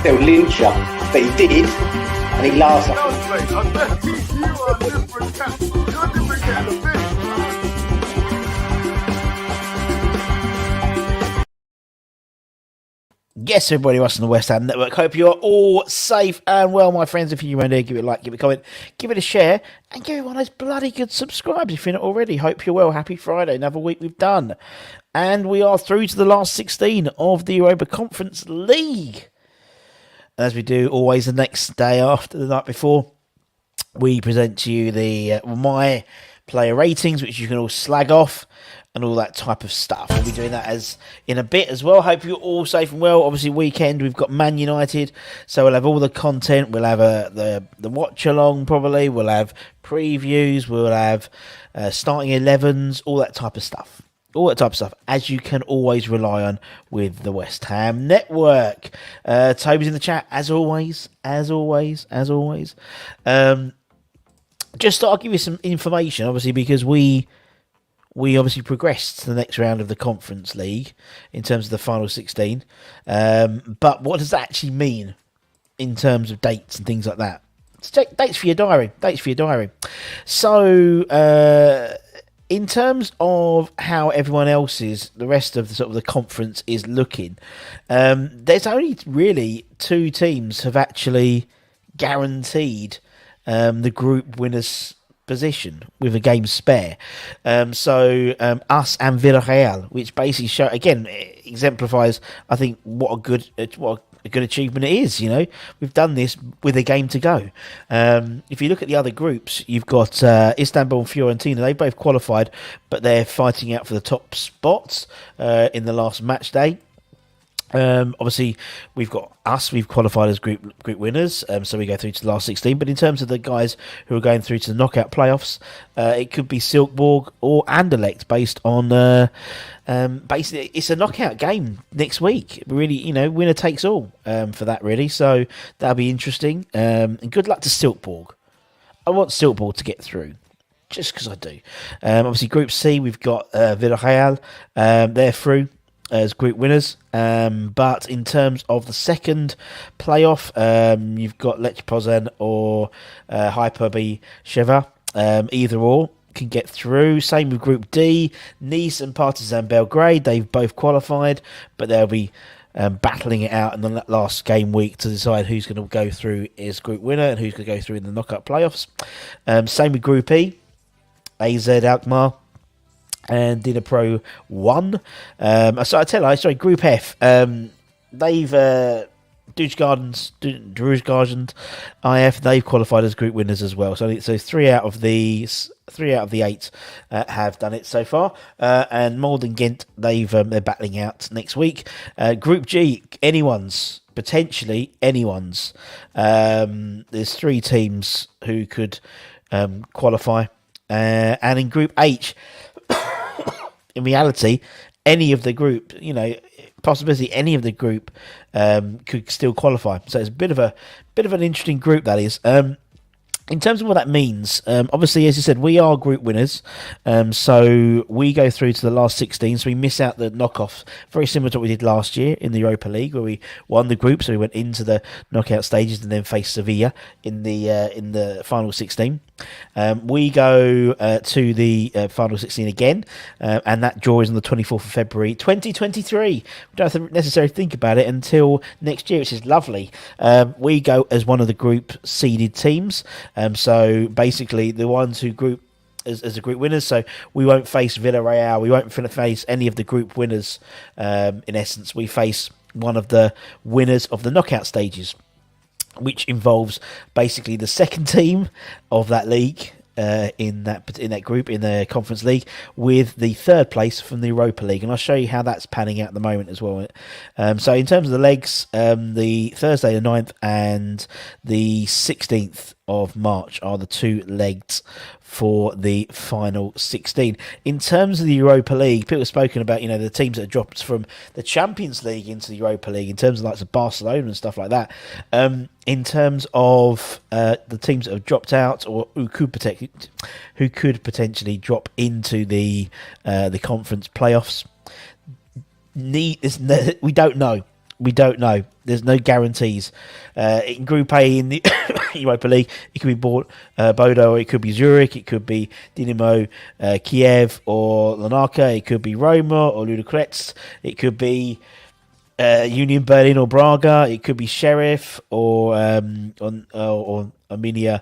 they'll lynch you. But he did, and he laughs. You are a different cat. You're a different cat of fish. Yes, everybody, us on the West Ham Network. Hope you are all safe and well, my friends. If you're around here, give it a like, give it a comment, give it a share, and give it one of those bloody good subscribes if you're not already. Hope you're well. Happy Friday. Another week we've done. And we are through to the last 16 of the Europa Conference League. As we do always the next day after the night before, we present to you the my player ratings, which you can all slag off and all that type of stuff. We'll be doing that as in a bit as well. Hope you're all safe and well. Obviously, weekend we've got Man United, so we'll have all the content. We'll have the watch along probably. We'll have previews. We'll have starting 11s, all that type of stuff. All that type of stuff, as you can always rely on with the West Ham Network. Toby's in the chat, as always. Just thought I'd give you some information, obviously, because we obviously progressed to the next round of the Conference League in terms of the final 16. But what does that actually mean in terms of dates and things like that? Dates for your diary. So, in terms of how everyone else's, the rest of the sort of the conference is looking, there's only really two teams have actually guaranteed the group winners position with a game spare. So us and Villarreal, which basically exemplifies, I think, what a good achievement it is. You know, we've done this with a game to go. If you look at the other groups, you've got Istanbul and Fiorentina. They both qualified, but they're fighting out for the top spots in the last match day. Obviously, we've got us. We've qualified as group winners, so we go through to the last 16. But in terms of the guys who are going through to the knockout playoffs, it could be Silkeborg or Anderlecht, based on basically it's a knockout game next week. Really, winner takes all for that. Really, so that'll be interesting. And good luck to Silkeborg. I want Silkeborg to get through, just because I do. Obviously, Group C, we've got Villarreal. They're through as group winners, but in terms of the second playoff, you've got Lech Poznan or Hyperby Sheva. Either or can get through. Same with Group D, Nice and Partizan Belgrade. They've both qualified, but they'll be battling it out in the last game week to decide who's going to go through as group winner and who's going to go through in the knockout playoffs. Same with Group E, AZ Alkmaar and Dnipro 1. Group F. They've Druzgardens IF. They've qualified as group winners as well. So 3 out of the 8 have done it so far. And Molde and Ghent, they're battling out next week. Group G, potentially anyone's. There's 3 teams who could qualify. And in Group H, in reality, any of the group, possibility any of the group could still qualify. So it's a bit of an interesting group, that is. In terms of what that means, obviously, as you said, we are group winners. So we go through to the last 16. So we miss out the knockoffs, very similar to what we did last year in the Europa League, where we won the group. So we went into the knockout stages and then faced Sevilla in the final 16. We go to the final 16 again, and that draw is on the 24th of February 2023. We don't have to necessarily think about it until next year, which is lovely. We go as one of the group seeded teams. So basically, the ones who group as a group winners. So we won't face Villarreal. We won't face any of the group winners. In essence, we face one of the winners of the knockout stages, which involves basically the second team of that league in that group in the Conference League, with the third place from the Europa League, and I'll show you how that's panning out at the moment as well. So in terms of the legs, the Thursday the 9th and the 16th of March are the 2 legs for the final 16. In terms of the Europa League, people have spoken about, the teams that have dropped from the Champions League into the Europa League, in terms of like Barcelona and stuff like that. In terms of the teams that have dropped out or who could potentially drop into the conference playoffs, we don't know. we don't know. There's no guarantees. In Group A in the Europa League, it could be Bodo, or it could be Zurich, it could be Dinamo Kiev or Larnaca, it could be Roma or Ludogorets, it could be Union Berlin or Braga, it could be Sheriff or Arminia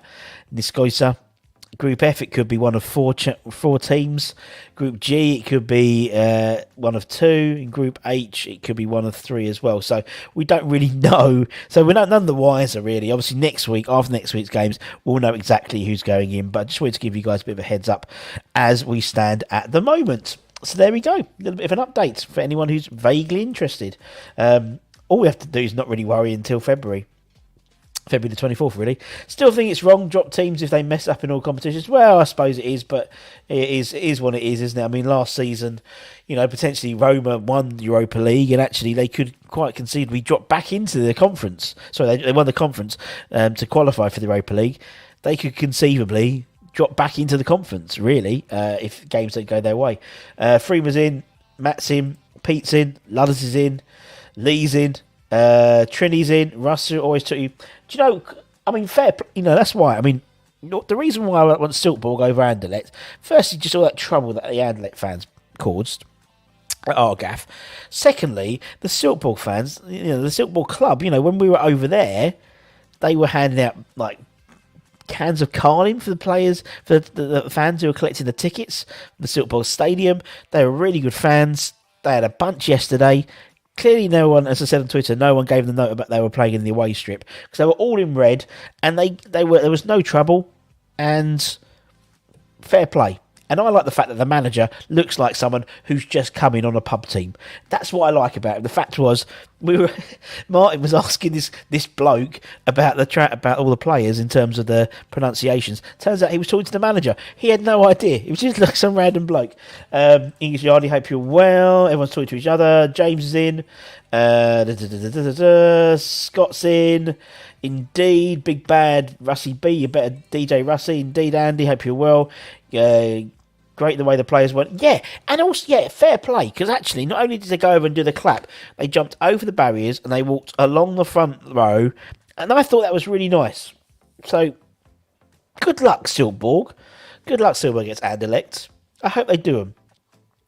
Niskosia. Group F, it could be one of four teams. Group G, it could be one of two. In Group H, it could be one of three as well. So we don't really know. So we're none the wiser, really. Obviously, next week, after next week's games, we'll know exactly who's going in. But I just wanted to give you guys a bit of a heads up as we stand at the moment. So there we go. A little bit of an update for anyone who's vaguely interested. All we have to do is not really worry until February the 24th, really. Still think it's wrong, drop teams if they mess up in all competitions. Well, I suppose it is, but it is what it is, isn't it? I mean, last season, potentially Roma won the Europa League, and actually they could quite conceivably drop back into the conference. Sorry, they won the conference to qualify for the Europa League. They could conceivably drop back into the conference, really, if games don't go their way. Freema's in, Matt's in, Pete's in, Ludders is in, Lee's in, Trini's in, Russell always took you. Do you know, I mean, fair, that's why. I mean, the reason why I want Silkeborg over Anderlecht, firstly, just all that trouble that the Anderlecht fans caused at Argaff. Secondly, the Silkeborg fans, the Silkeborg club, when we were over there, they were handing out, like, cans of Carling for the players, for the fans who were collecting the tickets for the Silkeborg Stadium. They were really good fans. They had a bunch yesterday. Clearly no one, as I said on Twitter, no one gave them note about they were playing in the away strip, because they were all in red, and there was no trouble, and fair play. And I like the fact that the manager looks like someone who's just come in on a pub team. That's what I like about him. The fact was, Martin was asking this bloke about about all the players in terms of the pronunciations. Turns out he was talking to the manager. He had no idea. It was just like some random bloke. English Yardy, hope you're well. Everyone's talking to each other. James is in. Scott's in. Indeed, Big Bad Russie B. You better DJ Russie. Indeed, Andy, hope you're well. Great the way the players went. Yeah, and also, fair play, because actually, not only did they go over and do the clap, they jumped over the barriers and they walked along the front row, and I thought that was really nice. So, good luck, Silkeborg. Good luck, Silkeborg against Anderlecht. I hope they do them.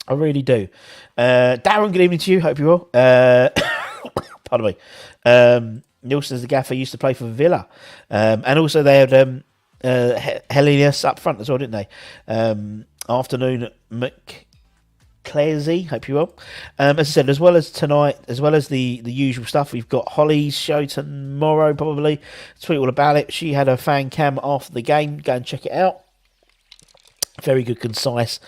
I really do. Darren, good evening to you. Hope you're well. Pardon me. Nielsen, as the gaffer, used to play for Villa. And also they had Hellenius up front as well, didn't they? Afternoon McClaresy, hope you will. As I said, as well as tonight, as well as the usual stuff, we've got Holly's show tomorrow, probably. Tweet all about it. She had a fan cam after the game. Go and check it out. Very good, concise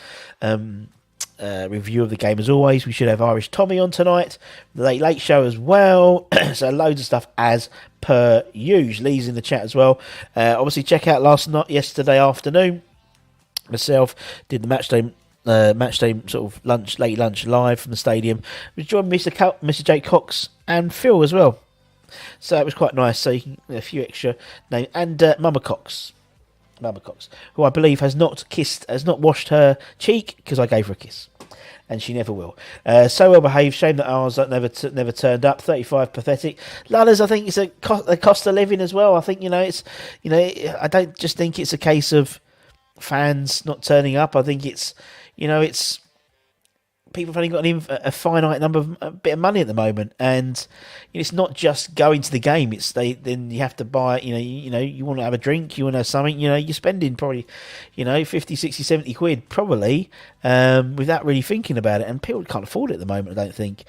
review of the game as always. We should have Irish Tommy on tonight. The late show as well. So loads of stuff as per usual. Lee's in the chat as well. Obviously, check out yesterday afternoon. Myself did the Matchday sort of late lunch live from the stadium. We joined Mr. Jake Cox and Phil as well. So it was quite nice. So you can a few extra names, and Mama Cox, who I believe has not washed her cheek because I gave her a kiss, and she never will. So well behaved. Shame that ours never turned up. 35 pathetic. Ludders, I think it's a cost of living as well. I think I don't just think it's a case of fans not turning up. I think it's people have only got a finite number of a bit of money at the moment, and it's not just going to the game. It's then you have to buy. You want to have a drink, you want to have something. You're spending probably 50, 60, 70 quid probably without really thinking about it, and people can't afford it at the moment. I don't think.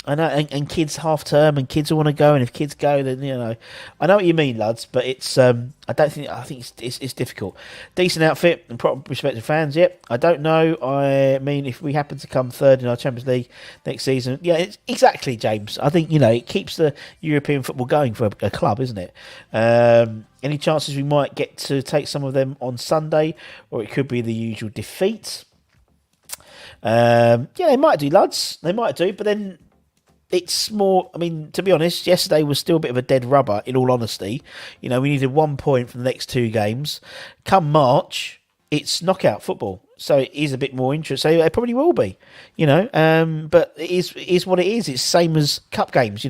I know, and kids half term, and kids all want to go, and if kids go, then I know what you mean, lads. But it's I think it's difficult. Decent outfit and proper respect to fans. Yep. I don't know. I mean, if we happen to come third in our Champions League next season, it's exactly, James. I think it keeps the European football going for a club, isn't it? Any chances we might get to take some of them on Sunday, or it could be the usual defeat. They might do, lads. They might do, but then. It's more, I mean, to be honest, yesterday was still a bit of a dead rubber, in all honesty. We needed 1 point from the next two games. Come March, it's knockout football. So it is a bit more interesting. So it probably will be, but it is what it is. It's same as cup games.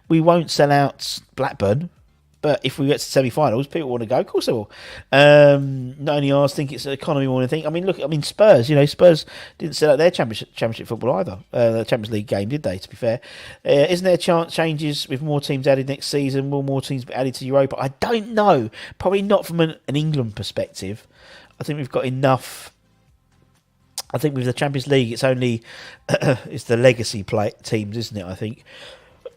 We won't sell out Blackburn, but if we get to semi-finals, people want to go. Of course they will. Not only ours think it's an economy more than anything. I mean, Spurs. Spurs didn't sell out their championship football either. The Champions League game, did they? To be fair, isn't there a chance changes with more teams added next season? Will more teams be added to Europa? I don't know. Probably not from an England perspective. I think we've got enough. I think with the Champions League, it's only it's the legacy teams, isn't it? I think.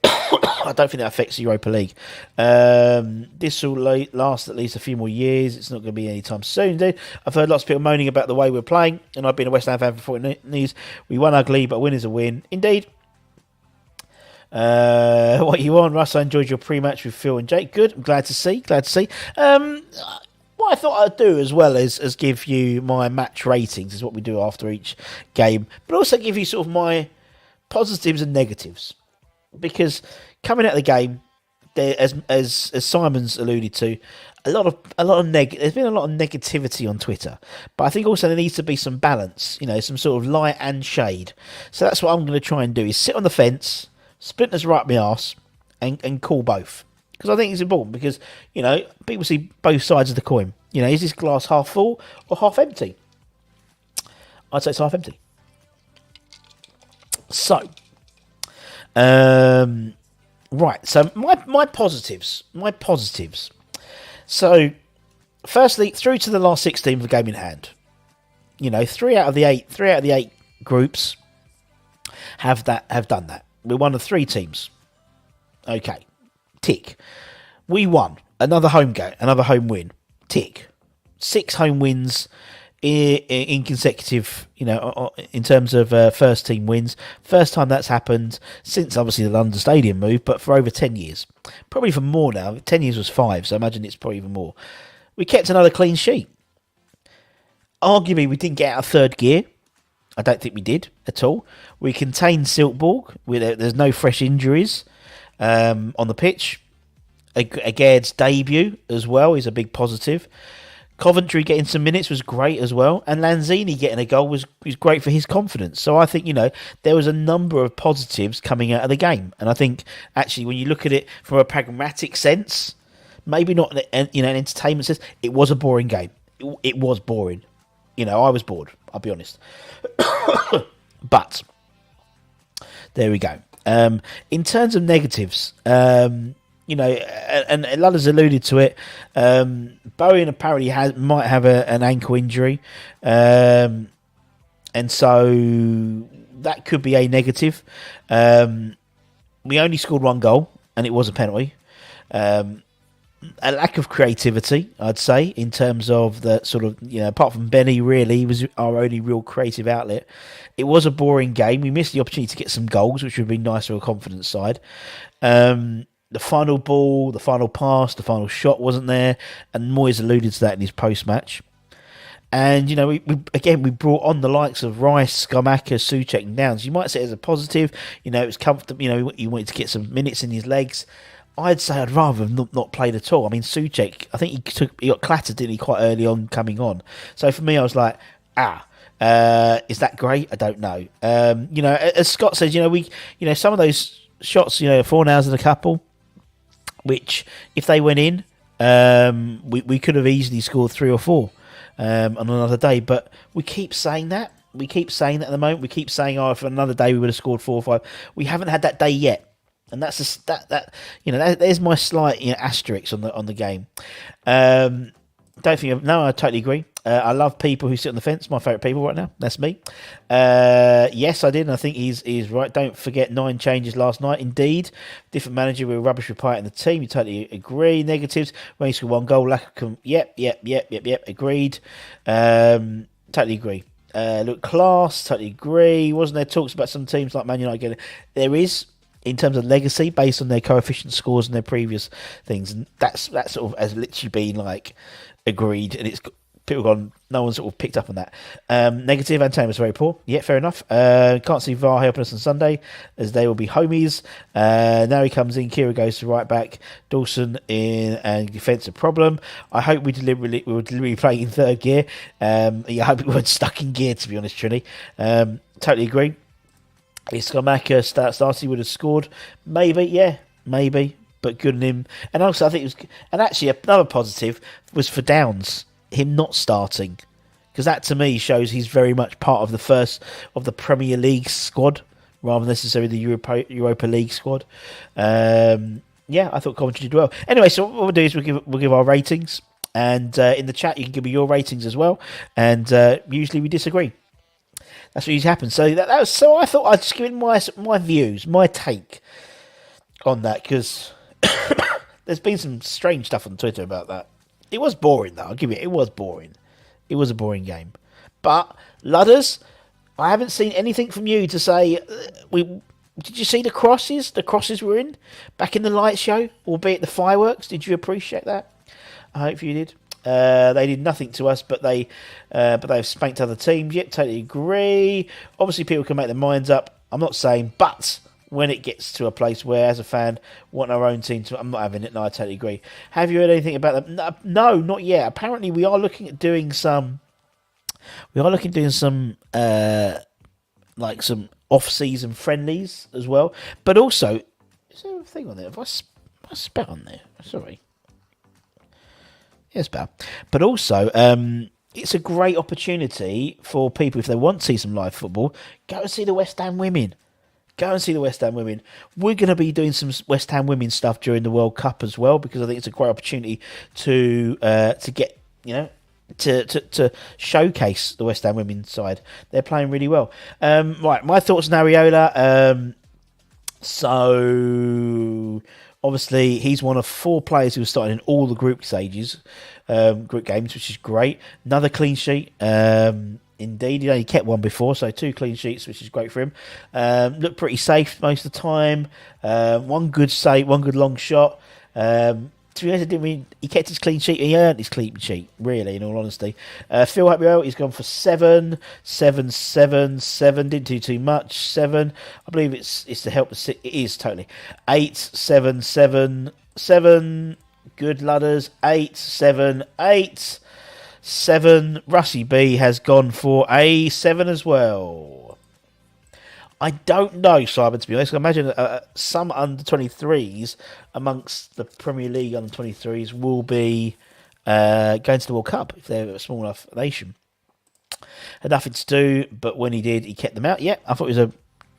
I don't think that affects the Europa League. This will last at least a few more years. It's not going to be any time soon, dude. I've heard lots of people moaning about the way we're playing, and I've been a West Ham fan for 40 years. We won ugly, but a win is a win. Indeed. What you on, Russ? I enjoyed your pre-match with Phil and Jake. Good. I'm glad to see. What I thought I'd do as well as give you my match ratings, is what we do after each game, but also give you sort of my positives and negatives. Because coming out of the game, as Simon's alluded to, there's been a lot of negativity on Twitter. But I think also there needs to be some balance, some sort of light and shade. So that's what I'm going to try and do: is sit on the fence, splinters right up my arse, and call both. Because I think it's important, because, people see both sides of the coin. Is this glass half full or half empty? I'd say it's half empty. So, right. So my positives. So, firstly, through to the last 16 of the game in hand. 3 out of the 8 groups have done that. We're one of 3 teams. Okay. Tick. We won another home win. Tick. 6 home wins in consecutive, in terms of first team wins. First time that's happened since obviously the London Stadium move, but for over 10 years. Probably even more now. 10 years was 5, so I imagine it's probably even more. We kept another clean sheet. Arguably, we didn't get out of third gear. I don't think we did at all. We contained Silkeborg. There's no fresh injuries on the pitch. Agaird's debut as well is a big positive. Coventry getting some minutes was great as well. And Lanzini getting a goal was great for his confidence. So I think, there was a number of positives coming out of the game. And I think, actually, when you look at it from a pragmatic sense, maybe not an entertainment sense, it was a boring game. It was boring. I was bored, I'll be honest. But there we go. In terms of negatives, and Lala's alluded to it. Bowen apparently might have an ankle injury, and so that could be a negative. We only scored 1 goal, and it was a penalty. A lack of creativity, I'd say, in terms of the sort of, apart from Benny, really, he was our only real creative outlet. It was a boring game. We missed the opportunity to get some goals, which would have been nice for a confidence side. The final ball, the final pass, the final shot wasn't there, and Moyes alluded to that in his post-match. And, we brought on the likes of Rice, Skamaka, Souček and Downs. You might say it as a positive. It was comfortable. You wanted to get some minutes in his legs. I'd say I'd rather have not played at all. I mean, Souček, I think he got clattered, didn't he, quite early on coming on. So for me, I was like, is that great? I don't know. As Scott says, some of those shots, 4 hours and a couple, which if they went in, we could have easily scored 3 or 4 on another day. But we keep saying that. We keep saying that at the moment. We keep saying, if another day we would have scored 4 or 5. We haven't had that day yet. And that's just, there's my slight asterisk on the game. I totally agree. I love people who sit on the fence. My favourite people right now. That's me. Yes, I did. And I think he's right. Don't forget 9 changes last night. Indeed, different manager with rubbish reply in the team. You totally agree. Negatives: when you score 1 goal, lack of yep. Agreed. Totally agree. Look, class. Totally agree. Wasn't there talks about some teams like Man United getting? There is. In terms of legacy, based on their coefficient scores and their previous things, and that's sort of has literally been agreed, and it's people gone. No one sort of picked up on that. Negative. Antone was very poor. Yeah, fair enough. Can't see VAR helping us on Sunday as they will be homies. Now he comes in. Kira goes to right back. Dawson in and defensive problem. I hope we were deliberately playing in third gear. I hope we weren't stuck in gear, to be honest, Trini. Totally agree. If Skamaka started, would have scored. Maybe. But good on him. And also, I think it was. And actually, another positive was for Downs, him not starting, because that to me shows he's very much part of the first of the Premier League squad rather than necessarily the Europa League squad. I thought Coventry did well. Anyway, so what we'll do is we'll give our ratings, and in the chat you can give me your ratings as well. And usually we disagree. That's what usually happens. So that was. So I thought I'd just give in my views, my take on that, because there's been some strange stuff on Twitter about that. It was boring, though. I'll give you it. It was boring. It was a boring game. But, Ludders, I haven't seen anything from you to say... Did you see the crosses? The crosses were in? Back in the light show? Albeit the fireworks? Did you appreciate that? I hope you did. They did nothing to us, but they've spanked other teams. Yep, totally agree. Obviously, people can make their minds up. I'm not saying, but... when it gets to a place where, as a fan, want our own team to... I'm not having it. No, I totally agree. Have you heard anything about them? No, not yet. Apparently, we are looking at doing some... some off-season friendlies as well. But also... Is there a thing on there? Have I spat on there? Sorry. Yes, yeah, but also... it's a great opportunity for people, if they want to see some live football, go and see the West Ham women. Go and see the West Ham women. We're going to be doing some West Ham women stuff during the World Cup as well, because I think it's a great opportunity to get, to showcase the West Ham women's side. They're playing really well. Right, my thoughts on Areola. So obviously he's one of 4 players who started in all the group games, which is great. Another clean sheet. Indeed, he only kept one before, so 2 clean sheets, which is great for him. Looked pretty safe most of the time. One good save, one good long shot. To be honest, he kept his clean sheet. He earned his clean sheet, really, in all honesty. Phil Habiel, he's gone for 7. Didn't do too much. 7. I believe it's to help the six. It is totally 8, 7, 7, 7. Good Ludders. 8, 7, 8. 7. Russie B has gone for a 7 as well. I don't know, Simon, to be honest. I imagine some under-23s amongst the Premier League under-23s will be going to the World Cup if they're a small enough nation. Had nothing to do, but when he did, he kept them out. Yeah, I thought it was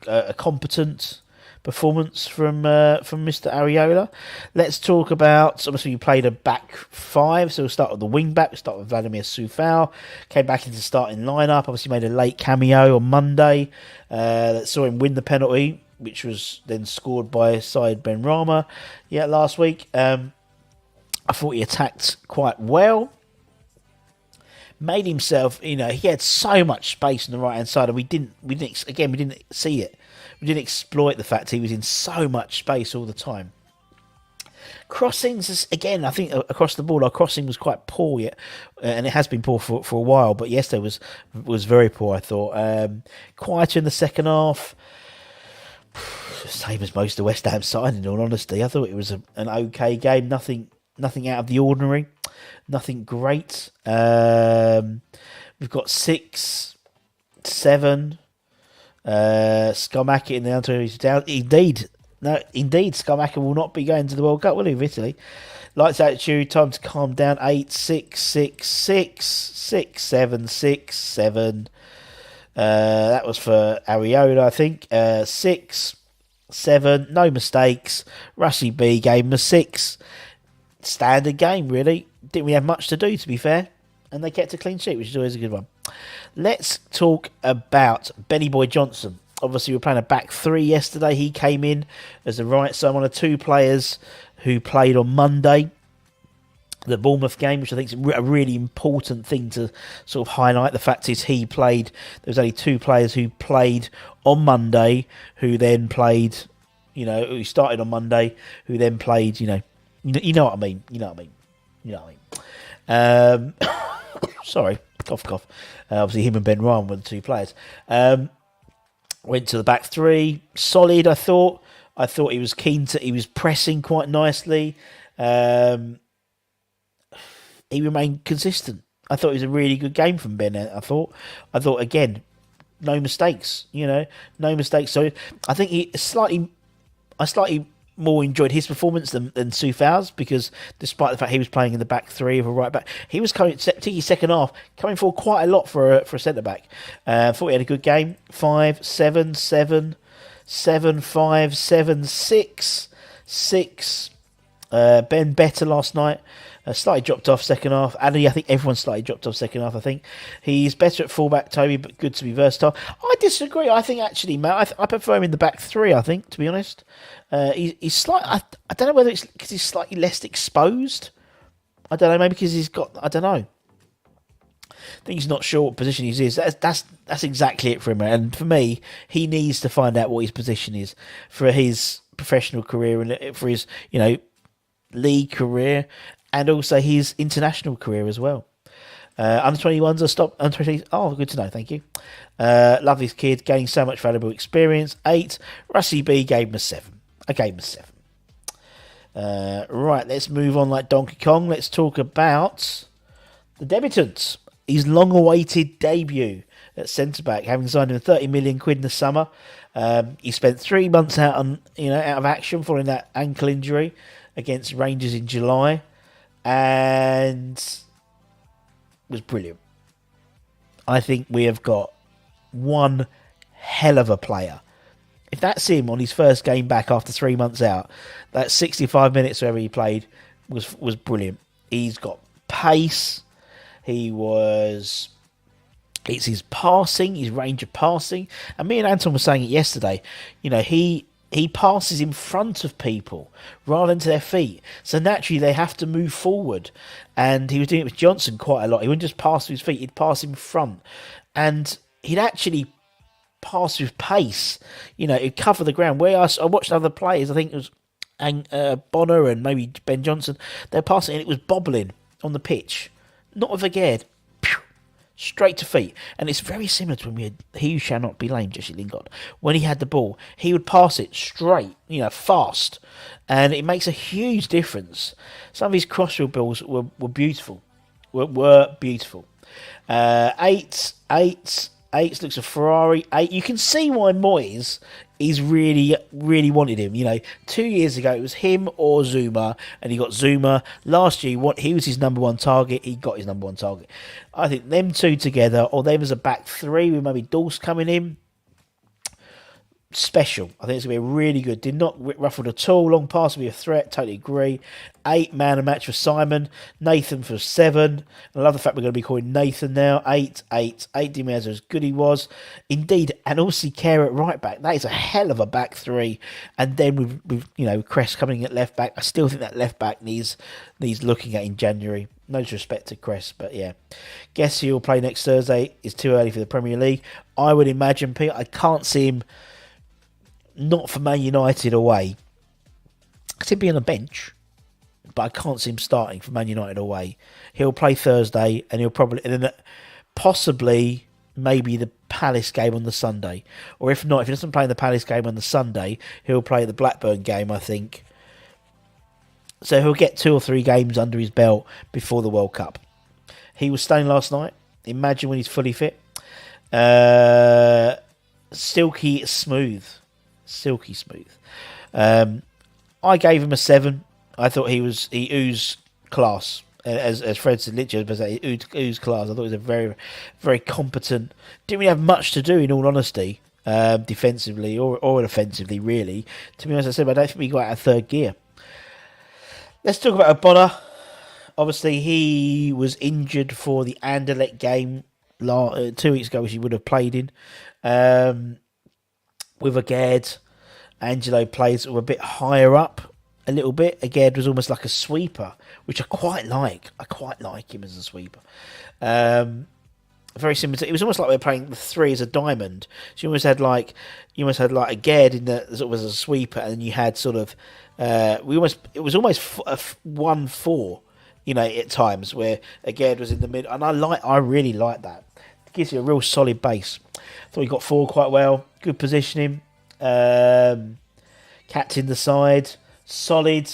a competent performance from Mr. Areola. Let's talk about, obviously we played a back 5, so we'll start with the wing back. Start with Vladimir Soufal. Came back into the starting lineup. Obviously made a late cameo on Monday. That saw him win the penalty, which was then scored by Said Benrahma last week. I thought he attacked quite well. Made himself, he had so much space on the right hand side, and we didn't see it. We didn't exploit the fact he was in so much space all the time. Crossings, again, I think across the board, our crossing was quite poor yet, and it has been poor for a while, but yesterday was very poor, I thought. Quieter in the second half. Same as most of the West Ham side, in all honesty. I thought it was an okay game, nothing out of the ordinary, nothing great. We've got 6, 7... Skamaka in the under-23s down. Indeed, Skamaka will not be going to the World Cup, will he, of Italy? Lights attitude, time to calm down. 8, 6, 6, 6, 6, 7, 6, 7. That was for Areola, I think. 6, 7, no mistakes. Russie B gave him a 6. Standard game, really. Didn't really have much to do, to be fair. And they kept a clean sheet, which is always a good one. Let's talk about Benny Boy Johnson. Obviously, we were playing a back 3 yesterday. He came in as the right side, one of 2 players who played on Monday, the Bournemouth game, which I think is a really important thing to sort of highlight. The fact is he played, there was only 2 players who played on Monday, who then played, who started on Monday, who then played, you know what I mean. Sorry, cough, cough. Obviously, him and Ben Ryan were the two players. Went to the back three, solid. I thought he was keen to. He was pressing quite nicely. He remained consistent. I thought it was a really good game from Ben. I thought again, no mistakes. No mistakes. So I think I slightly more enjoyed his performance than Soufal's, because despite the fact he was playing in the back three of a right back, he was coming, particularly second half, coming forward quite a lot for a centre back. Thought he had a good game. 5, 7, 7, 7, 5, 7, 6, 6. Ben better last night. Slightly dropped off second half. Addy, I think everyone slightly dropped off second half. I think he's better at fullback, Toby, but good to be versatile. I disagree. I think actually, Matt, I prefer him in the back three. I think, to be honest, he's slightly. I don't know whether it's because he's slightly less exposed. I don't know. Maybe because he's got. I don't know. I think he's not sure what position he's in. That's exactly it for him. And for me, he needs to find out what his position is for his professional career and for his league career. And also his international career as well. Under 21s are stopped. Under 20s. Oh, good to know. Thank you. Love this kid. Gaining so much valuable experience. 8. Russie B gave him a 7. I gave him a 7. Right, let's move on like Donkey Kong. Let's talk about the debutants. His long-awaited debut at centre back, having signed him £30 million in the summer. He spent 3 months out of action following that ankle injury against Rangers in July. And was brilliant. I think we have got one hell of a player. If that's him on his first game back after 3 months out, that 65 minutes wherever he played was brilliant. He's got pace. It's his passing, his range of passing. And me and Anton were saying it yesterday. He passes in front of people rather than to their feet. So naturally they have to move forward. And he was doing it with Johnson quite a lot. He wouldn't just pass with his feet, he'd pass in front. And he'd actually pass with pace. He'd cover the ground. Where I watched other players, I think it was Bonner and maybe Ben Johnson, they're passing and it was bobbling on the pitch. Not with a geared. Straight to feet. And it's very similar to when we had He Who Shall Not Be Named, Jesse Lingard. When he had the ball, he would pass it straight, fast. And it makes a huge difference. Some of his crossfield balls were beautiful. Were beautiful. 8 looks a Ferrari. 8. You can see why Moyes is really, really wanted him. 2 years ago it was him or Zuma, and he got Zuma. Last year he was his number one target. He got his number one target. I think them two together, or them as a back three with maybe Dulce coming in, special. I think it's going to be really good. Did not ruffled at all. Long pass will be a threat. Totally agree. 8 man a match for Simon. Nathan for 7. I love the fact we're going to be calling Nathan now. 8. Diaz as good he was. Indeed, and also Care at right back. That is a hell of a back three. And then with Cress coming at left back. I still think that left back needs looking at in January. No disrespect to Cress, but yeah. Guess he'll play next Thursday. It's too early for the Premier League. I would imagine, Pete, I can't see him not for Man United away. I could see him being on a bench, but I can't see him starting for Man United away. He'll play Thursday, and he'll probably, and then possibly maybe the Palace game on the Sunday, or if not, if he doesn't play in the Palace game on the Sunday, he'll play the Blackburn game, I think. So he'll get 2 or 3 games under his belt before the World Cup. He was staying last night. Imagine when he's fully fit. Silky smooth. I gave him a 7. I thought he oozed class. As Fred said, literally, he oozed class. I thought he was a very, very competent. Didn't really have much to do, in all honesty, defensively or offensively, really. To be honest, I said, I don't think we got out of third gear. Let's talk about Bonner. Obviously, he was injured for the Anderlecht game 2 weeks ago, which he would have played in. With Agard, Angelo plays a bit higher up, a little bit. Agard was almost like a sweeper, which I quite like. I quite like him as a sweeper. Very similar to, it was almost like we were playing the 3 as a diamond. So you almost had like Agard in the sort of as a sweeper, and then you had sort of it was almost 1-4 at times where Aged was in the middle, and I really like that. It gives you a real solid base. Thought he got forward quite well, good positioning, captain the side, solid.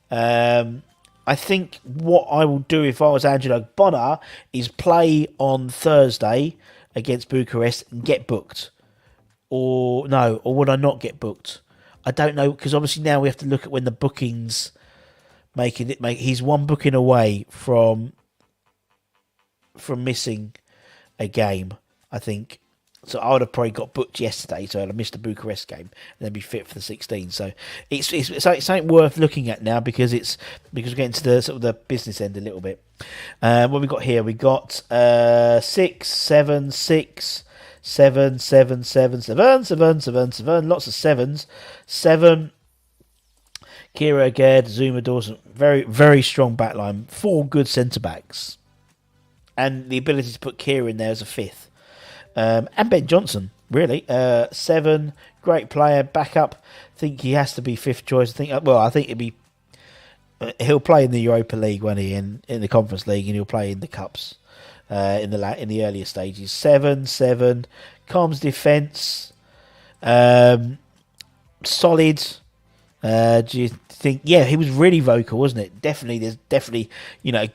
I think what I will do if I was Angelo Bonner is play on Thursday against Bucharest and get booked. Or would I not get booked? I don't know, because obviously now we have to look at when the bookings he's one booking away from missing a game, I think. So I would have probably got booked yesterday, so I'd have missed the Bucharest game and then be fit for the 16. So it's something worth looking at now because we're getting to the sort of the business end a little bit. What we got here? We got 6, 7, 6, 7, 7, 7, 7, 7, 7, 7. Lots of sevens. 7. Kira Aged, Zuma Dawson. Very, very strong backline. 4 good centre backs, and the ability to put Kira in there as a 5th. And Ben Johnson, really. 7, great player, backup. I think he has to be 5th choice. I think he'll play in the Europa League, won't he, in the Conference League, and he'll play in the Cups in the earlier stages. 7, Comms defence, solid. Do you think? Yeah, he was really vocal, wasn't it? Definitely, there's definitely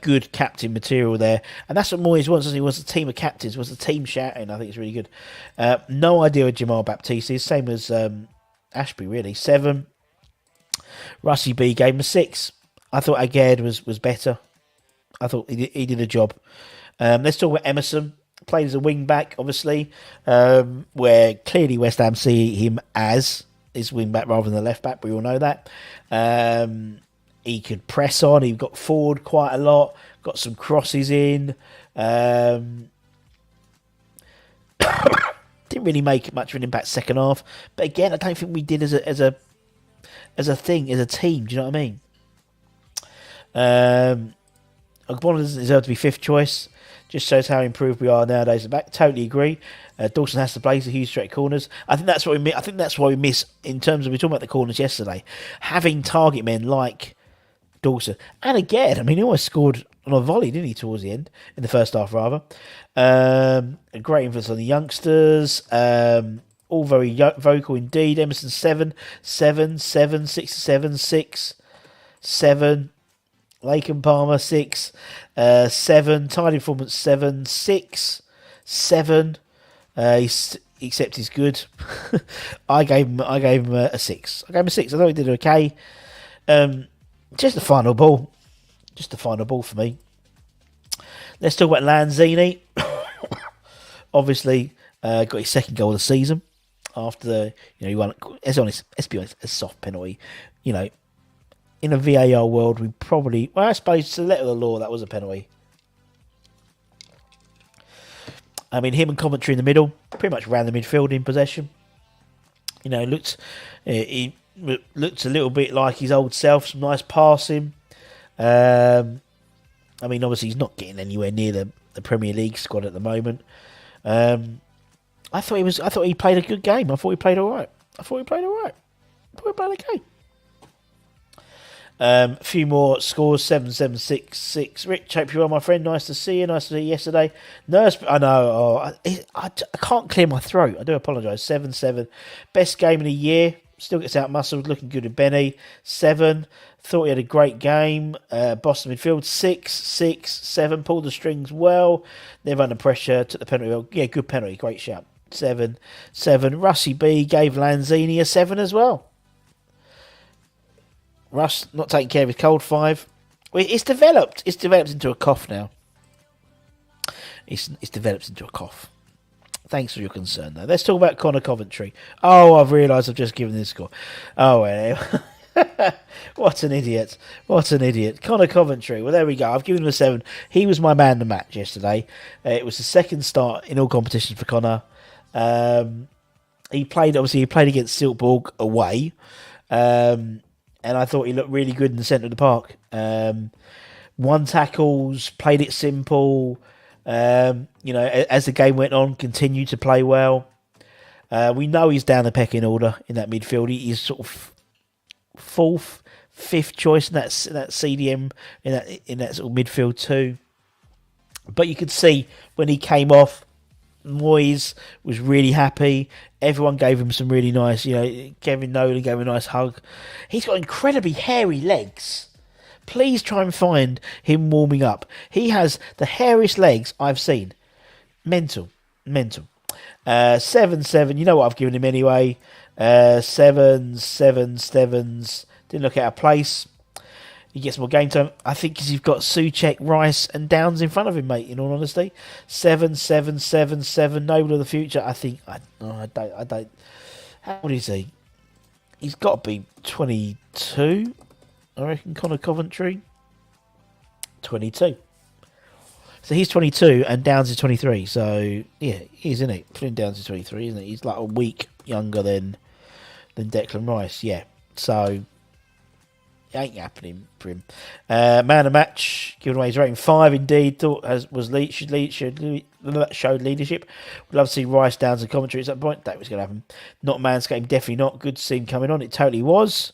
good captain material there, and that's what Moyes wants. He wants a team of captains, wants a team shouting. I think it's really good. No idea with Jamal Baptiste is same as Ashby, really. 7. Russie B gave him a 6. I thought Aged was better. I thought he did a job. Let's talk about Emerson. Played as a wing back, obviously, where clearly West Ham see him as his wing back rather than the left back. We all know that. He could press on. He got forward quite a lot. Got some crosses in. Didn't really make much of an impact second half. But again, I don't think we did as a thing, as a team. Do you know what I mean? Ogbonna doesn't deserve to be 5th choice. Just shows how improved we are nowadays at the back. Totally agree. Dawson has to play the huge straight corners. I think that's what we miss. I think that's why we miss in terms of, we were talking about the corners yesterday, having target men like Dawson. And again, I mean, he almost scored on a volley, didn't he, towards the end, in the first half rather. A great influence on the youngsters. All very vocal indeed. Emerson 7, 7, 7, 6, 7, 6, 7. Laken Palmer 6, 7. Tidy performance 7, 6, 7. Except he's good. I gave him a 6. I gave him a 6. I thought he did okay. Just the final ball. Just the final ball for me. Let's talk about Lanzini. Obviously, got his second goal of the season after he won. Let's be honest, a soft penalty. In a VAR world, we probably... Well, I suppose to the letter of the law, that was a penalty. I mean, him and Coventry in the middle, pretty much ran the midfield in possession. He looked a little bit like his old self, some nice passing. I mean, obviously, he's not getting anywhere near the Premier League squad at the moment. I thought he played a good game. I thought he played all right. I thought he played okay. A few more scores. 7, 7, 6, 6. Rich, hope you're well, my friend. Nice to see you. Nice to see you yesterday. I know. I can't clear my throat. I do apologise. 7, 7. Best game of the year. Still gets out muscled. Looking good with Benny. 7. Thought he had a great game. Boston midfield. 6, 6, 7. Pulled the strings well. Never under pressure. Took the penalty well. Yeah, good penalty. Great shout. 7, 7. Russie B gave Lanzini a 7 as well. Russ not taking care of his cold. 5. It's developed. It's developed into a cough now. It's developed into a cough. Thanks for your concern, though. Let's talk about Connor Coventry. Oh, I've realised I've just given this score. Oh, well. What an idiot. Connor Coventry. Well, there we go. I've given him a 7. He was my man of the match yesterday. It was the second start in all competitions for Connor. He played against Silkeborg away. And I thought he looked really good in the centre of the park. 1 tackles, played it simple. As the game went on, continued to play well. We know he's down the pecking order in that midfield. He's sort of fourth, fifth choice in that CDM in that sort of midfield too. But you could see when he came off, Moyes was really happy. Everyone gave him some really nice, Kevin Nolan gave him a nice hug. He's got incredibly hairy legs. Please try and find him warming up. He has the hairiest legs I've seen. Mental. 7-7. You know what I've given him anyway. 7-7-7s. Didn't look out of place. He gets more game time. I think because you've got Souček, Rice, and Downs in front of him, mate. In all honesty, 7-7-7-7. Noble of the future. I think. I don't. How old is he? He's got to be 22. I reckon Connor Coventry. 22. So he's 22 and Downs is 23. So yeah, he's in it. Flynn Downs is 23, isn't it? He's like a week younger than Declan Rice. Yeah. So it ain't happening for him. Man of match, given away his rating 5 indeed. Thought showed leadership. We'd love to see Rice, Downs and Coventry at that point. That was going to happen. Not man's game, definitely not. Good to see him coming on. It totally was.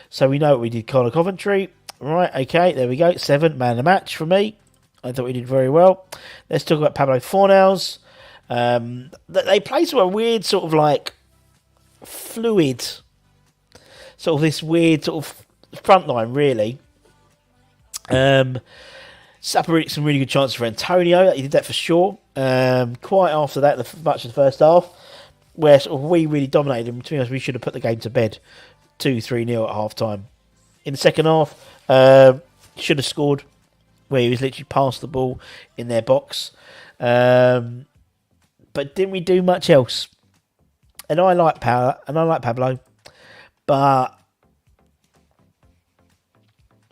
So we know what we did, Connor Coventry. Right, okay, there we go. 7, man of the match for me. I thought we did very well. Let's talk about Pablo Fornals. They play sort of a weird sort of like fluid, sort of this weird sort of front line, really. Some really good chances for Antonio. He did that for sure. Quite after that, much of the first half, where sort of we really dominated him. To be honest, we should have put the game to bed. 2-3-0 at half time. In the second half, should have scored, where he was literally past the ball in their box. But didn't we do much else? And I like Pablo, but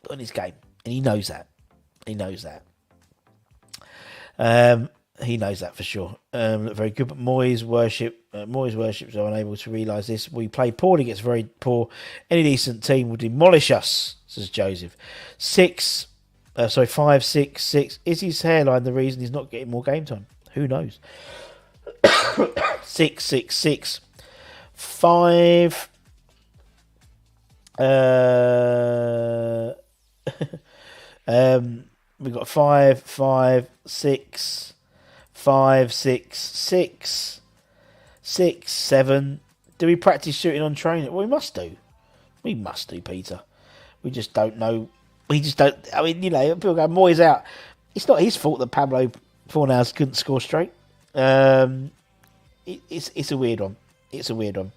on his game, and he knows that. He knows that for sure. Look very good, but Moyes worships are unable to realise this. We play poorly, gets very poor. Any decent team will demolish us, says Joseph. 5, 6, 6. Is his hairline the reason he's not getting more game time? Who knows? 6, 6, 6. 5. We've got 5, 5, 6, 5, 6, 6, 6, 7. Do we practice shooting on training? Well, we must do. We must do, Peter. We just don't know. We just don't. I mean, people go, Moyes out. It's not his fault that Pablo Fornals couldn't score straight. It's a weird one. It's a weird one.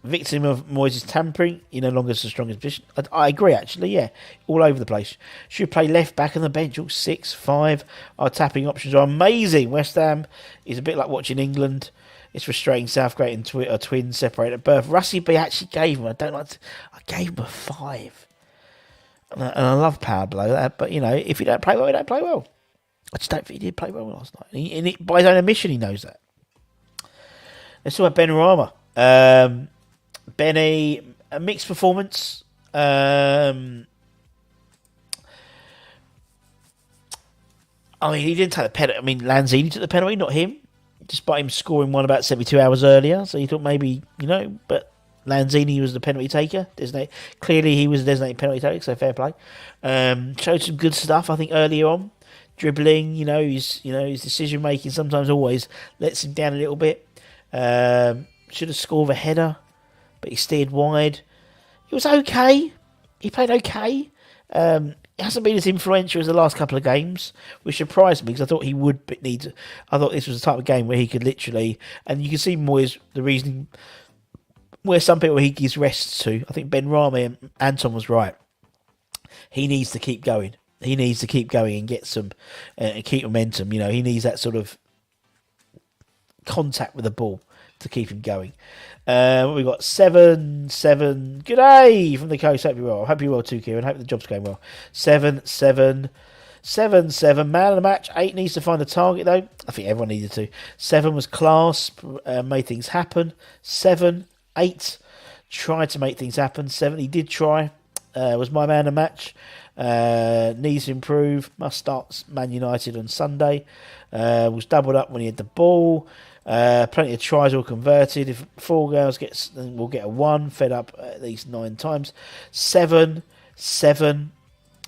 Victim of Moyes' tampering. He no longer has the strongest position. I agree, actually, yeah. All over the place. Should play left back on the bench. All 6, 5. Our tapping options are amazing. West Ham is a bit like watching England. It's frustrating. Southgate and twins separated at birth. Rusty B actually gave him. I gave him a 5. And I love Pablo. But, if you don't play well, you don't play well. I just don't think he did play well last night. By his own admission, he knows that. Let's talk about Benrahma. Benny, a mixed performance. He didn't take the penalty. Lanzini took the penalty, not him. Despite him scoring one about 72 hours earlier. So you thought maybe, but Lanzini was the penalty taker. Clearly he was a designated penalty taker, so fair play. Showed some good stuff, I think, earlier on. Dribbling, his decision making sometimes always lets him down a little bit. Should have scored a header, but he steered wide. He was okay. He played okay. He hasn't been as influential as the last couple of games, which surprised me because I thought he would need. I thought this was the type of game where he could literally, and you can see Moyes the reasoning where some people he gives rests to. I think Benrahma and Anton was right. He needs to keep going. He needs to keep going and get some and keep momentum. He needs that sort of contact with the ball to keep him going. We've got 7. Good day from the coast. Hope you're well. Hope you're well too, Kieran. Hope the job's going well. 7. Man of the match. 8 needs to find a target though. I think everyone needed to. 7 was class. Made things happen. 7, 8 tried to make things happen. 7 he did try. Was my man of the match. Needs to improve. Must start Man United on Sunday. Was doubled up when he had the ball. Plenty of tries all converted. If 4 goals gets, then we'll get a 1. Fed up at least 9 times. 7.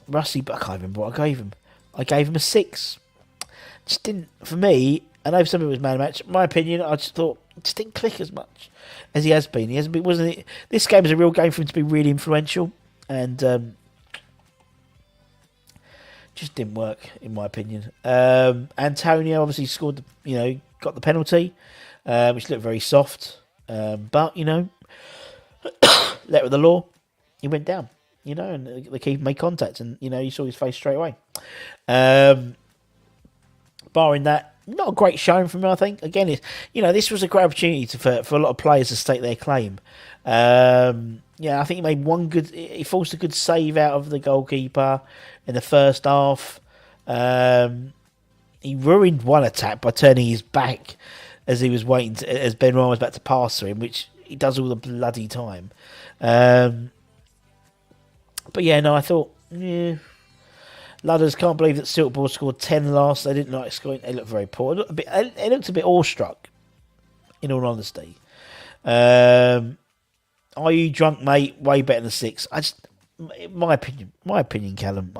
Rusty, but I can't remember what I gave him. I gave him a 6. Just didn't, for me, I know some of it was man of the match. My opinion, I just thought, it just didn't click as much as he has been. He hasn't been, wasn't it? This game is a real game for him to be really influential, and just didn't work, in my opinion. Antonio obviously scored, got the penalty, which looked very soft, but, letter of the law, he went down, and the keeper made contact, and, you saw his face straight away. Barring that, not a great showing from him, I think. Again, this was a great opportunity for a lot of players to stake their claim. I think he made he forced a good save out of the goalkeeper in the first half. He ruined one attack by turning his back as he was waiting, as Ben Ryan was about to pass through him, which he does all the bloody time. I thought, Ludders can't believe that Silkeborg scored 10 last. They didn't like scoring. They looked very poor. It looked a bit awestruck, in all honesty. Are you drunk, mate? Way better than 6. My opinion, Callum.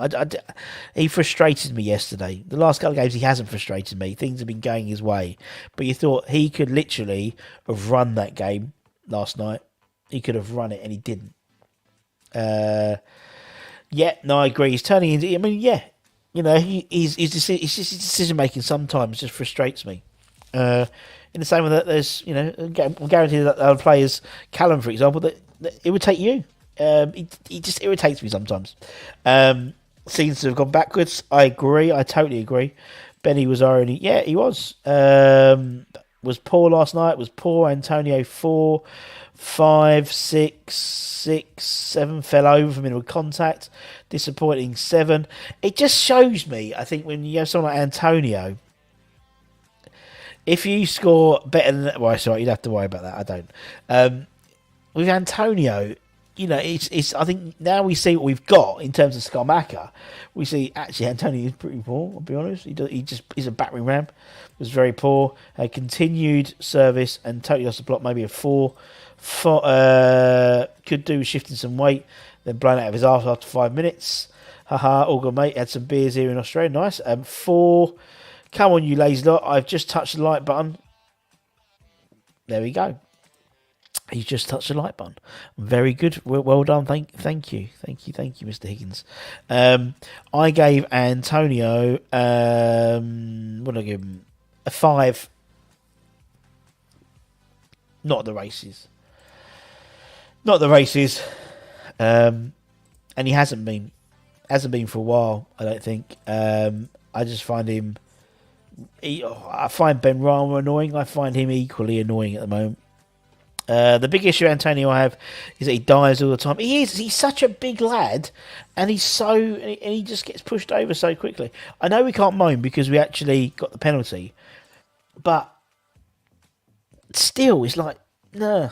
He frustrated me yesterday. The last couple of games, he hasn't frustrated me. Things have been going his way. But you thought he could literally have run that game last night. He could have run it, and he didn't. I agree. He's turning into. His decision making sometimes just frustrates me. In the same way that there's, I'm guaranteed that other players, Callum, for example, that irritate you. He just irritates me sometimes. Seems to have gone backwards. I agree. I totally agree. Benny was already. Yeah, he was. Was poor last night. Was poor. Antonio 4. 5, 6, 7 fell over from inward contact. Disappointing 7. It just shows me, I think, when you have someone like Antonio, if you score better than... Well, sorry, you'd have to worry about that. I don't. With Antonio, it's. I think now we see what we've got in terms of Skamaka. We see, actually, Antonio is pretty poor, I'll be honest. He's a battering ram. Was very poor. Continued service and totally lost the plot, maybe a 4. Could do with shifting some weight, then blown out of his arse after 5 minutes. All good, mate. Had some beers here in Australia. Nice. 4. Come on, you lazy lot. I've just touched the like button. There we go. He's just touched the like button. Very good. Well done. Thank you, Mr. Higgins. I gave Antonio. What did I give him? A 5. Not the races. And he hasn't been for a while, I don't think. I just find him. I find Ben Ryan annoying. I find him equally annoying at the moment. The big issue Antonio I have is that he dives all the time. He's such a big lad, and he just gets pushed over so quickly. I know we can't moan because we actually got the penalty, but still, it's like, nah.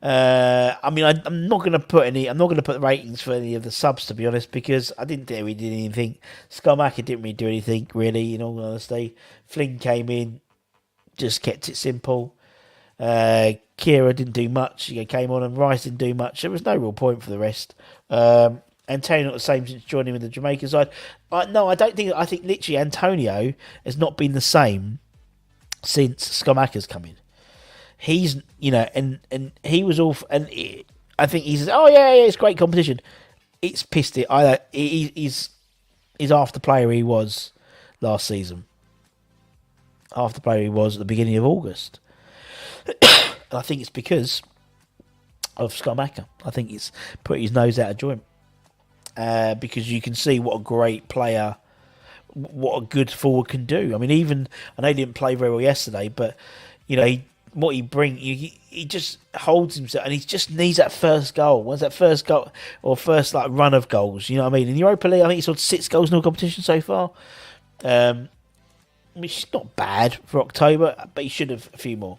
I'm not going to put the ratings for any of the subs, to be honest, because I didn't think we did anything. Skamaka didn't really do anything, really, in all honesty. Flynn came in, just kept it simple. Kira didn't do much. He came on, and Rice didn't do much. There was no real point for the rest. Antonio not the same since joining with the Jamaican side. I think literally Antonio has not been the same since Skamaka's come in. He's, and he was all, and I think he says, oh yeah, it's great competition. It's pissed it. He's half the player he was last season. Half the player he was at the beginning of August. And I think it's because of Skamaka. I think it's put his nose out of joint. Because you can see what a great player, what a good forward can do. I mean, I know he didn't play very well yesterday, but, what he brings, he just holds himself, and he just needs that first goal. Once that first goal, or first run of goals, you know what I mean? In the Europa League, I think he scored 6 goals in all competition so far, which is not bad for October, but he should have a few more.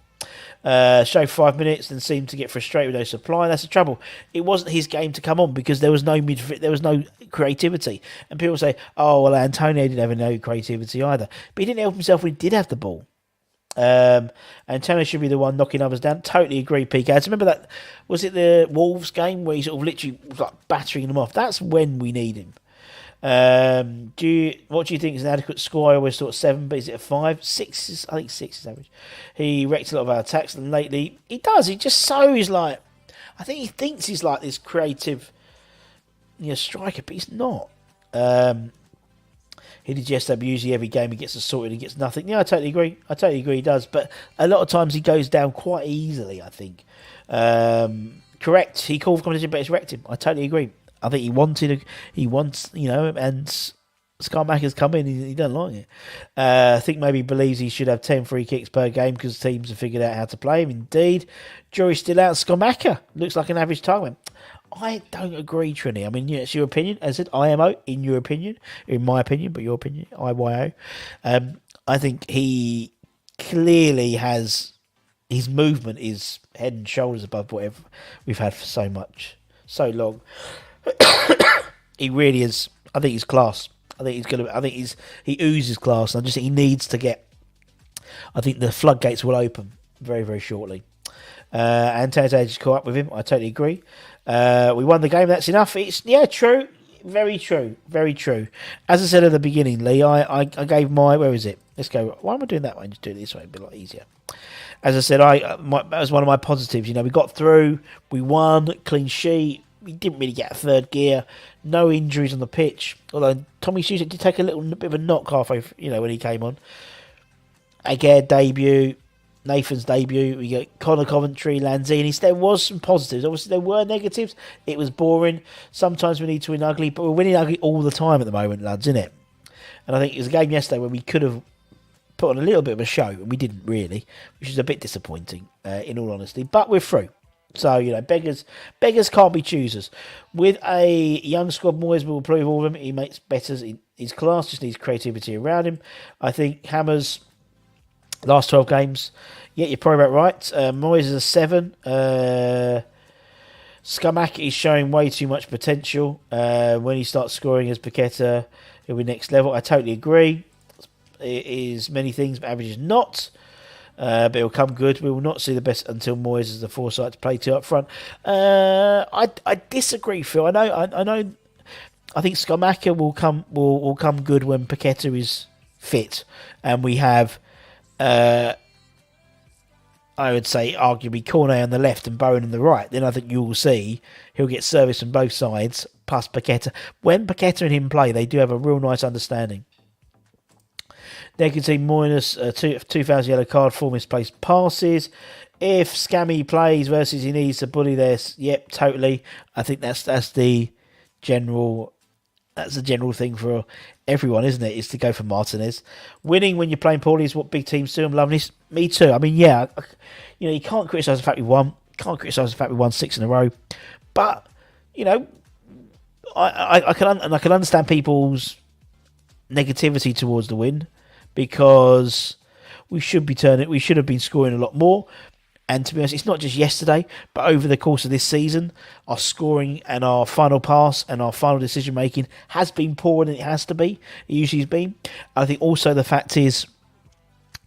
Showed 5 minutes, then seemed to get frustrated with no supply. That's the trouble. It wasn't his game to come on because there was no there was no creativity. And people say, "Oh well, Antonio didn't have no creativity either," but he didn't help himself when he did have the ball. And Tanner should be the one knocking others down. Totally agree, PK. I remember that, was it the Wolves game where he sort of literally was like battering them off? That's when we need him. What do you think is an adequate score? I always thought 7, but is it a 5? 6 is, I think 6 is average. He wrecked a lot of our attacks, and lately he does. He just is like, I think he thinks he's like this creative, striker, but he's not. He did yesterday, usually every game he gets assaulted, he gets nothing. Yeah, I totally agree he does. But a lot of times he goes down quite easily, I think. Correct, he called for competition, but it's wrecked him. I totally agree. I think he wants, and Scarmacker's come in, he doesn't like it. I think maybe he believes he should have 10 free kicks per game because teams have figured out how to play him. Indeed, jury's still out. Scarmacker looks like an average target. I don't agree, Trini. I mean, it's your opinion. As I said, IMO, in your opinion, in my opinion, but your opinion, IYO. I think he clearly has, his movement is head and shoulders above whatever we've had for so long. He really is. I think he's class. He oozes class. I just think he needs to get, I think the floodgates will open very, very shortly. And Tete just caught up with him. I totally agree. We won the game. That's enough. True. Very true. Very true. As I said at the beginning, Lee, I gave my, where is it? Let's go. Why am I doing that way? Just do it this way. It'd be a lot easier. As I said, that was one of my positives. We got through. We won. Clean sheet. We didn't really get a third gear. No injuries on the pitch. Although Tommy Susic did take a little bit of a knock halfway, when he came on. Again, debut. Nathan's debut. We got Connor Coventry, Lanzini. There was some positives. Obviously, there were negatives. It was boring. Sometimes we need to win ugly, but we're winning ugly all the time at the moment, lads, isn't it? And I think it was a game yesterday where we could have put on a little bit of a show, and we didn't really, which is a bit disappointing, in all honesty. But we're through. So, beggars can't be choosers. With a young squad, Moyes will prove all of them. He makes better. His class just needs creativity around him. I think Hammer's last 12 games, yeah, you're probably about right. Moyes is a 7. Scumac is showing way too much potential. When he starts scoring as Paqueta, he'll be next level. I totally agree. It is many things, but average is not. But it'll come good. We will not see the best until Moyes has the foresight to play 2 up front. I disagree, Phil. I know. I think Schumacher will come good when Paqueta is fit, and we have, I would say, arguably Cornet on the left and Bowen on the right. Then I think you will see he'll get service from both sides. Plus Paqueta. When Paqueta and him play, they do have a real nice understanding. Negative minus 2,000 yellow card, 4 misplaced passes. If Scammy plays versus he needs to bully this, yep, totally. I think that's the general thing for everyone, isn't it? Is to go for Martinez. Winning when you're playing poorly is what big teams do. I'm loving this. Me too. I mean, yeah, you can't criticise the fact we won. Can't criticise the fact we won 6 in a row. But I can understand people's negativity towards the win. Because we should have been scoring a lot more. And to be honest, it's not just yesterday, but over the course of this season, our scoring and our final pass and our final decision making has been poorer than it has to be. It usually has been. I think also the fact is,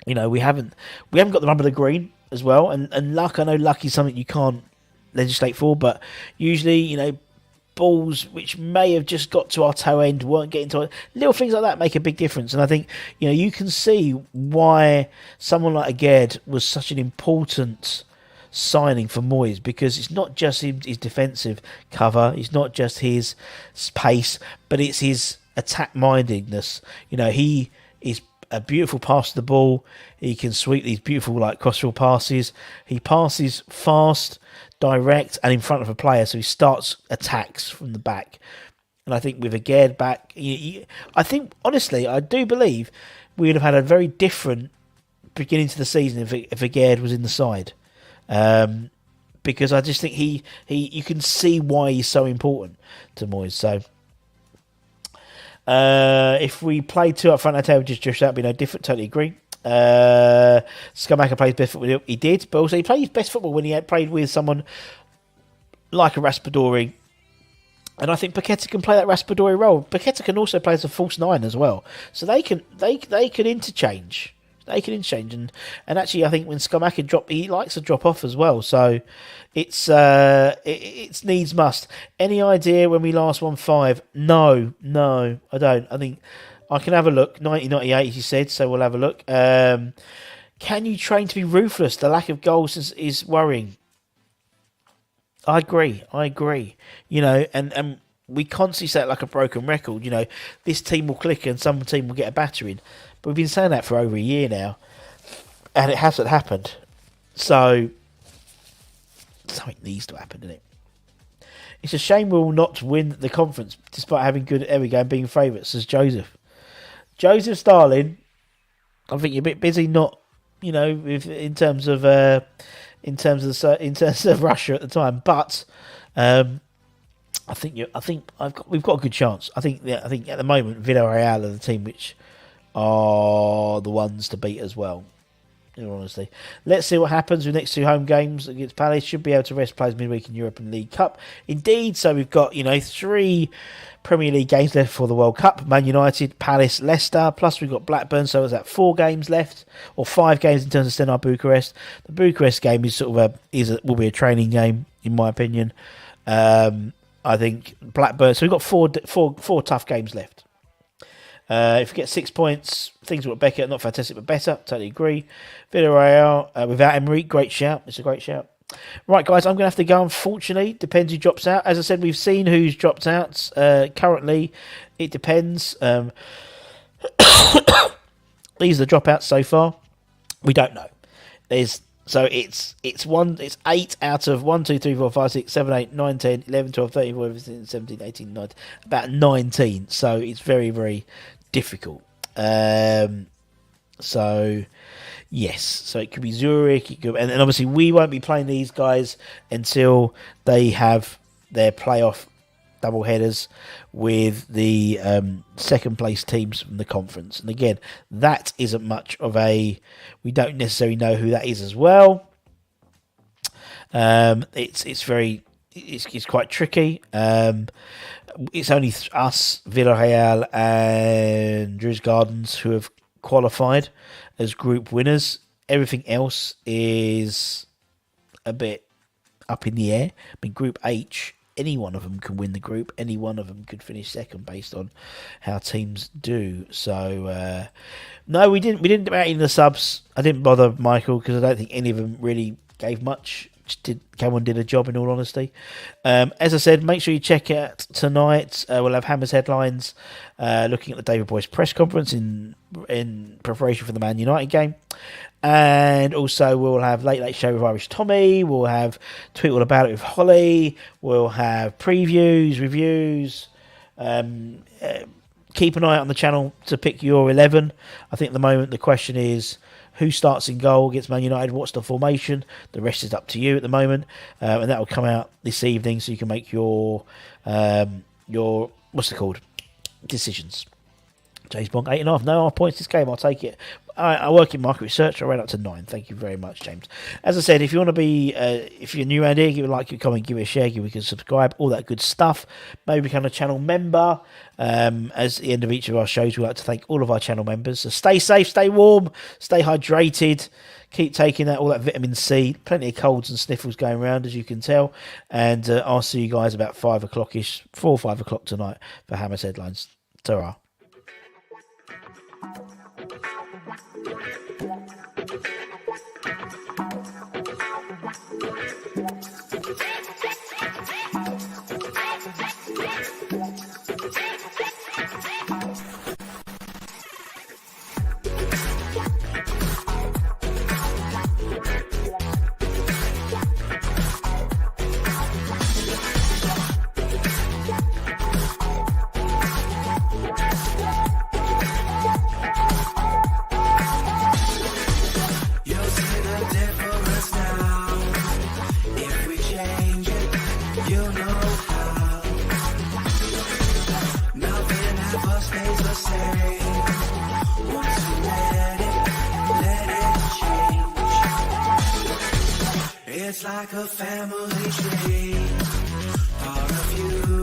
we haven't got the run of the green as well. And luck, I know luck is something you can't legislate for, but usually, balls which may have just got to our toe end weren't getting to it. Little things like that make a big difference, and I think you can see why someone like Aged was such an important signing for Moyes, because it's not just his defensive cover, it's not just his pace, but it's his attack mindedness. He is a beautiful pass to the ball. He can sweep these beautiful crossfield passes. He passes fast, direct, and in front of a player, so he starts attacks from the back. And I think with Aged back, I think, honestly, I do believe we would have had a very different beginning to the season if Aged was in the side. Because I just think you can see why he's so important to Moyes. So if we played 2 up front, I'd say just that would be no different. Totally agree. Schumacher plays best football. He did, but also he played his best football when he had played with someone like a Raspadori. And I think Paqueta can play that Raspadori role. Paqueta can also play as a false 9 as well, so they could interchange. they can interchange. And actually, I think when Skamaka he likes to drop off as well. So it's needs must. Any idea when we last won 5? No, I don't. I think I can have a look. 1998, as you said, so we'll have a look. Can you train to be ruthless? The lack of goals is worrying. I agree. And we constantly say it like a broken record. This team will click and some team will get a battering. But we've been saying that for over a year now, and it hasn't happened. So something needs to happen, doesn't it? It's a shame we will not win the conference despite having good. There we go, being favourites, says Joseph. Joseph Starling, I think you're a bit busy. Not, in terms of Russia at the time, but I think we've got a good chance. I think at the moment Villarreal are the team which are the ones to beat as well. In all honesty, let's see what happens with the next 2 home games against Palace. Should be able to rest players midweek in Europe and League Cup. Indeed, so we've got 3 Premier League games left for the World Cup: Man United, Palace, Leicester. Plus we've got Blackburn. So is that 4 games left, or 5 games in terms of Stenar Bucharest? The Bucharest game is will be a training game in my opinion. I think Blackburn. So we've got four tough games left. If we get 6 points, things will look better. Not fantastic, but better. Totally agree. Villarreal without Emery, great shout. It's a great shout. Right, guys, I'm going to have to go, unfortunately. Depends who drops out. As I said, we've seen who's dropped out. Currently, it depends. These are the dropouts so far. We don't know. It's 8 out of 1, 2, 3, 4, 5, 6, 7, 8, 9, 10, 11, 12, 13, 14, 15, 17, 18, 19, about 19. So it's very, very difficult. So yes, so it could be Zurich, and obviously we won't be playing these guys until they have their playoff double headers with the second place teams from the conference. And again, that isn't much of a. We don't necessarily know who that is as well. It's quite tricky. It's only us, Villarreal and Drew's Gardens, who have qualified as group winners. Everything else is a bit up in the air. I mean, Group H, any one of them can win the group. Any one of them could finish second based on how teams do. So, no, we didn't out in the subs. I didn't bother Michael because I don't think any of them really gave much. Came on, did a job, in all honesty. As I said, make sure you check out tonight. We'll have Hammer's headlines, looking at the David Boyce press conference in preparation for the Man United game. And also we'll have Late Late Show with Irish Tommy. We'll have Tweet All About It with Holly. We'll have previews, reviews. Keep an eye out on the channel to pick your 11. I think at the moment the question is, who starts in goal against Man United? What's the formation? The rest is up to you at the moment, and that will come out this evening, so you can make your what's it called? Decisions. James Bond, 8.5. No, our points this game. I'll take it. I work in market research. I ran up to 9. Thank you very much, James. As I said, if you want to be, if you're new around here, give it a like, give it a comment, give it a share, give it a subscribe, all that good stuff. Maybe become a channel member. As at the end of each of our shows, we like to thank all of our channel members. So stay safe, stay warm, stay hydrated. Keep taking that, all that vitamin C. Plenty of colds and sniffles going around, as you can tell. And I'll see you guys about 5 o'clock-ish, 4 or 5 o'clock tonight for Hammer's Headlines. Ta-ra. It's like a family tree, part of you.